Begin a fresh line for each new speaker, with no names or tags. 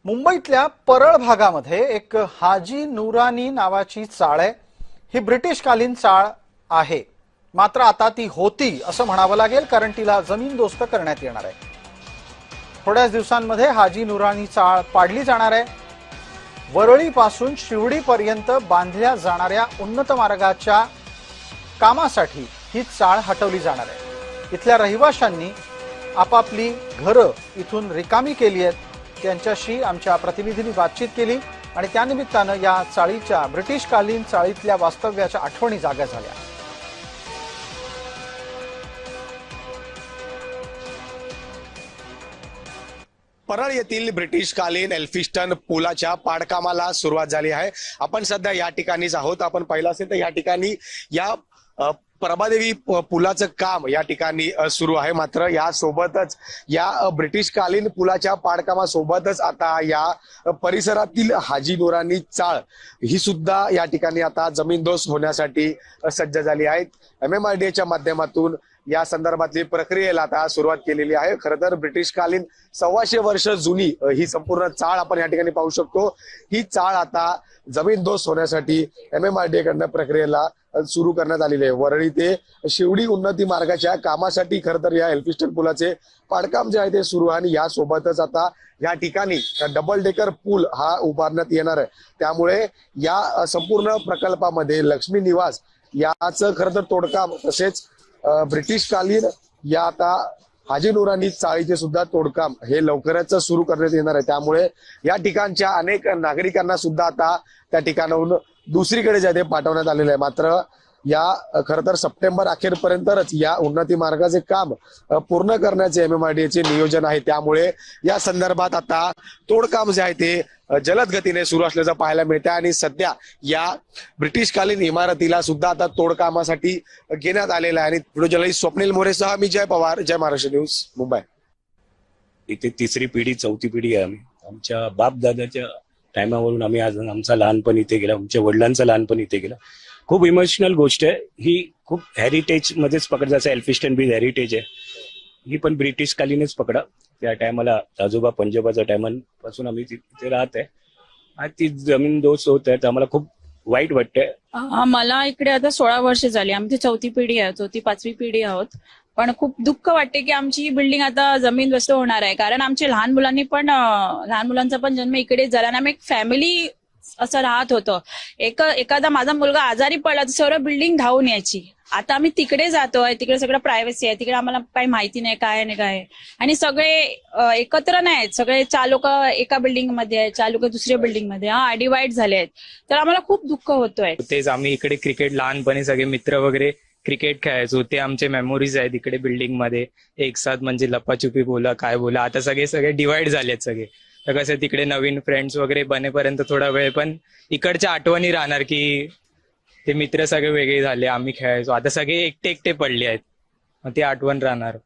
मुंबईतल्या परळ भागामध्ये एक हाजी नुरानी नावाची चाळ आहे। ही ब्रिटिशकालीन चाळ आहे, मात्र आता ती होती असं म्हणावं लागेल, कारण तिला जमीनदोस्त करण्यात येणार आहे। थोड्याच दिवसांमध्ये हाजी नुरानी चाळ पाडली जाणार आहे। वरळीपासून शिवडीपर्यंत बांधल्या जाणाऱ्या उन्नत मार्गाच्या कामासाठी ही चाळ हटवली जाणार आहे। इथल्या रहिवाशांनी आपापली घरं इथून रिकामी केली आहेत। त्यांच्याशी आमच्या प्रतिनिधींनी बातचीत केली आणि त्यानिमित्तानं या चाळीच्या ब्रिटिशकालीन चाळीतल्या वास्तव्याच्या आठवणी जाग्या झाल्या।
परळ येथील ब्रिटिशकालीन एल्फिस्टन पुलाच्या पाडकामाला सुरुवात झाली आहे। आपण सध्या या ठिकाणीच आहोत। आपण पाहिलं असेल तर या ठिकाणी या प्रभादेवी पुलाचं काम या ठिकाणी सुरू आहे। मात्र या सोबतच या ब्रिटिशकालीन पुलाच्या पाडकामासोबतच आता या परिसरातील हाजी नुरानी चाळ ही सुद्धा या ठिकाणी आता जमीनदोस्त होण्यासाठी सज्ज झाली आहे। MMRDAच्या माध्यमातून या संदर्भातली प्रक्रियेला आता सुरुवात केलेली आहे। खरं तर ब्रिटिशकालीन 125 वर्ष जुनी ही संपूर्ण चाळ आपण या ठिकाणी पाहू शकतो। ही चाळ आता जमीनदोस्त होण्यासाठी MMRDA कडनं प्रक्रियेला सुरू करण्यात आलेली आहे। वरळी ते शिवडी उन्नती मार्गाच्या कामासाठी खरं तर या एल्फिस्टन पुलाचे पाडकाम जे आहे ते सुरू आहे आणि यासोबतच आता या ठिकाणी डबल डेकर पूल हा उभारण्यात येणार आहे। त्यामुळे या संपूर्ण प्रकल्पामध्ये लक्ष्मी निवास याचं खरं तर तोडकाम तसेच ब्रिटिशकालीन या आता हाजी नुरानी चाळीचे सुद्धा तोडकाम हे लवकरच सुरू करण्यात येणार आहे। त्यामुळे या ठिकाणच्या अनेक नागरिकांना सुद्धा आता त्या ठिकाणाहून दुसरीकडे जे पाठवण्यात आलेलं आहे। मात्र या खरं तर सप्टेंबर अखेरपर्यंतच या उन्नती मार्गाचे काम पूर्ण करण्याचे MMRDAचे नियोजन आहे। त्यामुळे या संदर्भात आता तोडकाम जे आहे ते जलद गतीने सुरू असल्याचं पाहायला मिळतं आणि सध्या या ब्रिटिशकालीन इमारतीला सुद्धा आता तोडकामासाठी घेण्यात आलेलं आहे। आणि व्हिडिओ जर्नलिस्ट स्वप्नील मोरेसह मी जय पवार, जय महाराष्ट्र न्यूज, मुंबई।
इथे तिसरी पिढी चौथी पिढी आहे। आमच्या बाप दादाच्या टायमावरून आम्ही आज आमचा लहानपण इथे गेला, आमच्या वडिलांचं लहानपण इथे गेला। खूप इमोशनल गोष्ट आहे ही, खूप हेरिटेज मध्येच पकडा, जसं एल्फिस्टन बी हेरिटेज आहे, ही पण ब्रिटिशकालीनच पकडा। त्या टायमाला आजोबा पंजोबाच्या टायमापासून आम्ही तिथे राहत आहे आणि ती जमीन दोस्त होत आहे, आम्हाला खूप वाईट वाटतंय।
मला इकडे आता 16 वर्ष झाली, आमची चौथी पिढी आहे, चौथी पाचवी पिढी आहोत। पण खूप दुःख वाटते की आमची ही बिल्डिंग आता जमीनदोस्त होणार आहे, कारण आमच्या लहान मुलांचा पण जन्म इकडेच झाला आणि आम्ही एक फॅमिली असं राहत होतं। एखादा माझा मुलगा आजारी पडला तर सर्व बिल्डिंग धावून यायची। आता आम्ही तिकडे जातोय, तिकडे सगळं प्रायव्हसी आहे, तिकडे आम्हाला काही माहिती नाही काय नाही काय, आणि सगळे एकत्र नाही आहेत, सगळे 4 लोक एका बिल्डिंग मध्ये आहेत, 4 लोक दुसऱ्या बिल्डिंग मध्ये डिवाइड झाले आहेत। तर आम्हाला खूप दुःख होतोय।
तेच आम्ही इकडे क्रिकेट लहानपणी सगळे मित्र वगैरे क्रिकेट खेळायचो, ते आमचे मेमोरीज आहेत इकडे बिल्डिंग मध्ये एक साथ, म्हणजे लपाछुपी बोला काय बोला। आता सगळे डिवाइड झालेत सगळे, तर कसं तिकडे नवीन फ्रेंड्स वगैरे बनेपर्यंत थोडा वेळ, पण इकडच्या आठवणी राहणार की ते मित्र सगळे वेगळे झाले, आम्ही खेळायचो, आता सगळे एकटे एकटे पडले आहेत, मग ती आठवण राहणार।